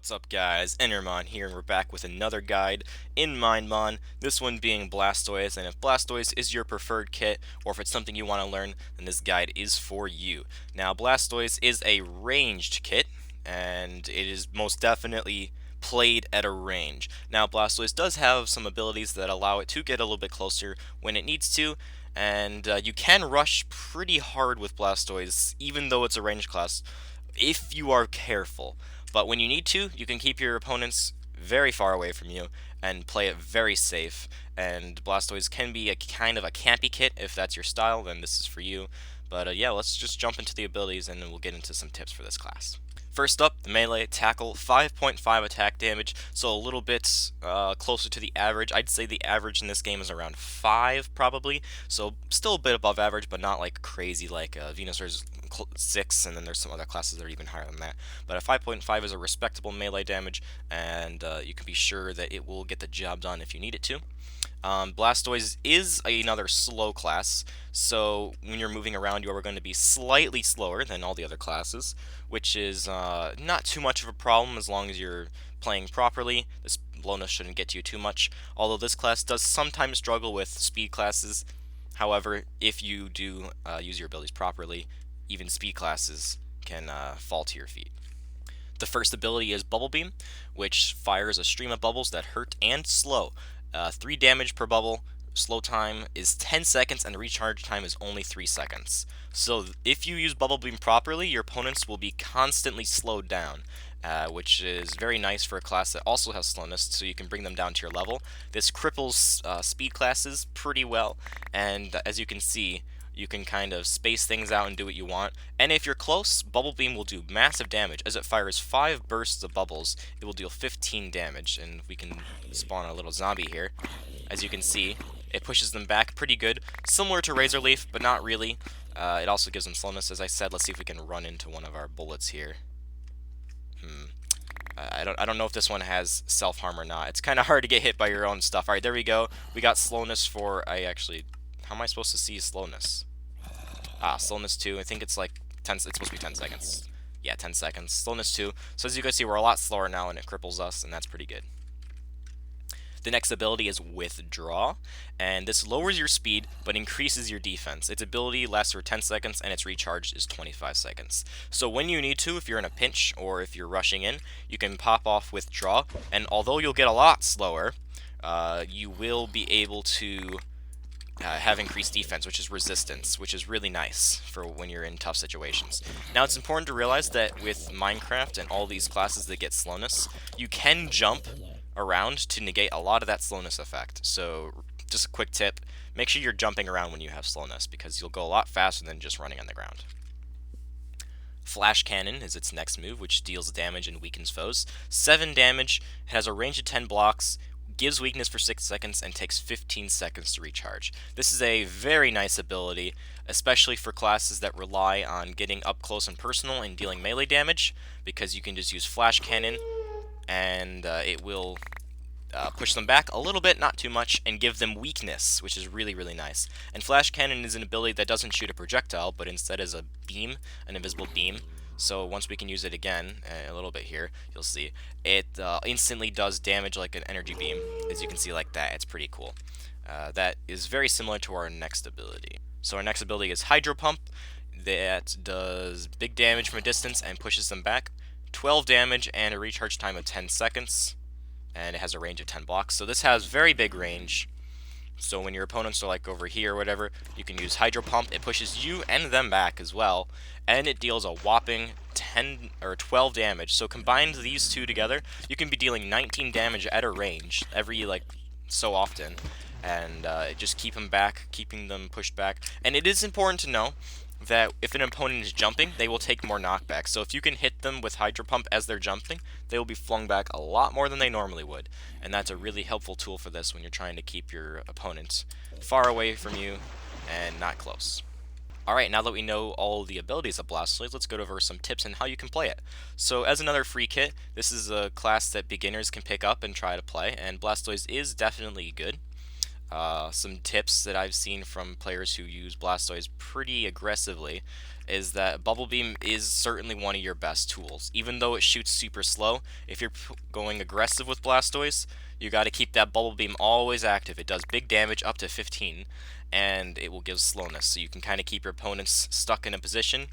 What's up guys, EnderMon here, and we're back with another guide in MineMon, this one being Blastoise, and if Blastoise is your preferred kit, or if it's something you want to learn, then this guide is for you. Now Blastoise is a ranged kit, and it is most definitely played at a range. Now Blastoise does have some abilities that allow it to get a little bit closer when it needs to, and you can rush pretty hard with Blastoise, even though it's a ranged class, if you are careful. But when you need to, you can keep your opponents very far away from you and play it very safe. And Blastoise can be a kind of a campy kit. If that's your style, then this is for you. But yeah, let's just jump into the abilities and then we'll get into some tips for this class. First up, the melee tackle, 5.5 attack damage, so a little bit closer to the average. I'd say the average in this game is around 5 probably, so still a bit above average, but not like crazy like Venusaur's 6, and then there's some other classes that are even higher than that. But a 5.5 is a respectable melee damage, and you can be sure that it will get the job done if you need it to. Blastoise is another slow class, so when you're moving around you are going to be slightly slower than all the other classes, which is not too much of a problem as long as you're playing properly. This slowness shouldn't get to you too much, although this class does sometimes struggle with speed classes. However, if you do use your abilities properly, even speed classes can fall to your feet. The first ability is Bubblebeam, which fires a stream of bubbles that hurt and slow. 3 damage per bubble, slow time is 10 seconds, and the recharge time is only 3 seconds. So if you use Bubblebeam properly, your opponents will be constantly slowed down, which is very nice for a class that also has slowness, so you can bring them down to your level. This cripples speed classes pretty well, and as you can see, you can kind of space things out and do what you want. And if you're close, Bubblebeam will do massive damage. As it fires 5 bursts of bubbles, it will deal 15 damage. And we can spawn a little zombie here. As you can see, it pushes them back pretty good. Similar to Razor Leaf, but not really. It also gives them slowness, as I said. Let's see if we can run into one of our bullets here. I don't know if this one has self-harm or not. It's kind of hard to get hit by your own stuff. Alright, there we go. We got slowness for... How am I supposed to see slowness? Slowness 2. I think it's like 10. It's supposed to be 10 seconds. Yeah, 10 seconds. Slowness 2. So as you guys see, we're a lot slower now, and it cripples us, and that's pretty good. The next ability is Withdraw, and this lowers your speed, but increases your defense. Its ability lasts for 10 seconds, and its recharge is 25 seconds. So when you need to, if you're in a pinch, or if you're rushing in, you can pop off Withdraw, and although you'll get a lot slower, you will be able to have increased defense, which is resistance, which is really nice for when you're in tough situations. Now, it's important to realize that with Minecraft and all these classes that get slowness, you can jump around to negate a lot of that slowness effect. So, just a quick tip, make sure you're jumping around when you have slowness, because you'll go a lot faster than just running on the ground. Flash Cannon is its next move, which deals damage and weakens foes. 7 damage, it has a range of 10 blocks, gives weakness for 6 seconds, and takes 15 seconds to recharge. This is a very nice ability, especially for classes that rely on getting up close and personal and dealing melee damage, because you can just use Flash Cannon, and it will push them back a little bit, not too much, and give them weakness, which is really, really nice. And Flash Cannon is an ability that doesn't shoot a projectile, but instead is a beam, an invisible beam. So once we can use it again, a little bit here, you'll see, it instantly does damage like an energy beam, as you can see like that. It's pretty cool. That is very similar to our next ability. So our next ability is Hydro Pump, that does big damage from a distance and pushes them back. 12 damage and a recharge time of 10 seconds, and it has a range of 10 blocks. So this has very big range. So when your opponents are like over here or whatever, you can use Hydro Pump. It pushes you and them back as well, and it deals a whopping 10 or 12 damage. So combined these two together, you can be dealing 19 damage at a range every so often, and just keep them back, keeping them pushed back. And it is important to know that if an opponent is jumping, they will take more knockback. So if you can hit them with Hydro Pump as they're jumping, they will be flung back a lot more than they normally would. And that's a really helpful tool for this when you're trying to keep your opponents far away from you and not close. Alright, now that we know all the abilities of Blastoise, let's go over some tips on how you can play it. So as another free kit, this is a class that beginners can pick up and try to play, and Blastoise is definitely good. Some tips that I've seen from players who use Blastoise pretty aggressively is that Bubblebeam is certainly one of your best tools. Even though it shoots super slow, if you're going aggressive with Blastoise, you got to keep that Bubblebeam always active. It does big damage up to 15, and it will give slowness, so you can kind of keep your opponents stuck in a position.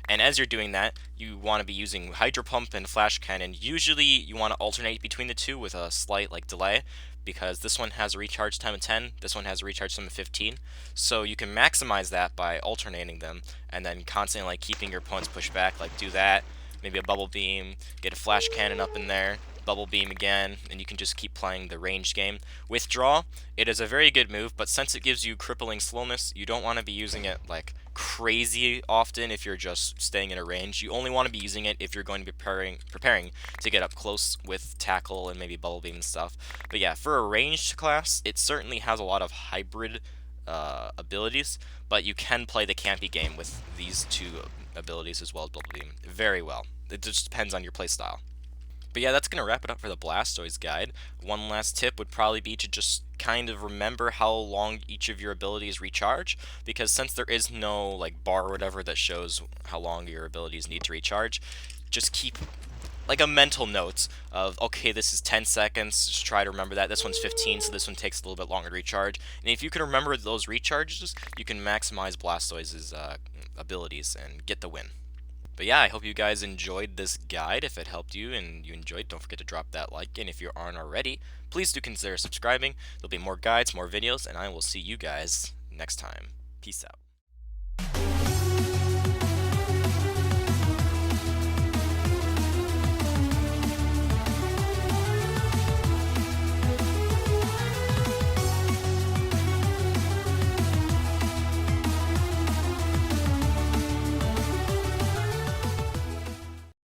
And as you're doing that, you want to be using Hydro Pump and Flash Cannon. Usually, you want to alternate between the two with a slight delay, because this one has a recharge time of 10, this one has a recharge time of 15. So you can maximize that by alternating them, and then constantly keeping your opponents pushed back. Do that, maybe a Bubble Beam, get a Flash Cannon up in there, Bubble Beam again, and you can just keep playing the ranged game. Withdraw, it is a very good move, but since it gives you crippling slowness, you don't want to be using it crazy often if you're just staying in a range. You only want to be using it if you're going to be preparing to get up close with Tackle and maybe Bubble Beam and stuff. But yeah, for a ranged class, it certainly has a lot of hybrid abilities, but you can play the campy game with these two abilities as well as Bubble Beam very well. It just depends on your playstyle. But yeah, that's going to wrap it up for the Blastoise guide. One last tip would probably be to just kind of remember how long each of your abilities recharge, because since there is no bar or whatever that shows how long your abilities need to recharge, just keep a mental note of, okay, this is 10 seconds, just try to remember that. This one's 15, so this one takes a little bit longer to recharge. And if you can remember those recharges, you can maximize Blastoise's abilities and get the win. But yeah, I hope you guys enjoyed this guide. If it helped you and you enjoyed, don't forget to drop that like. And if you aren't already, please do consider subscribing. There'll be more guides, more videos, and I will see you guys next time. Peace out.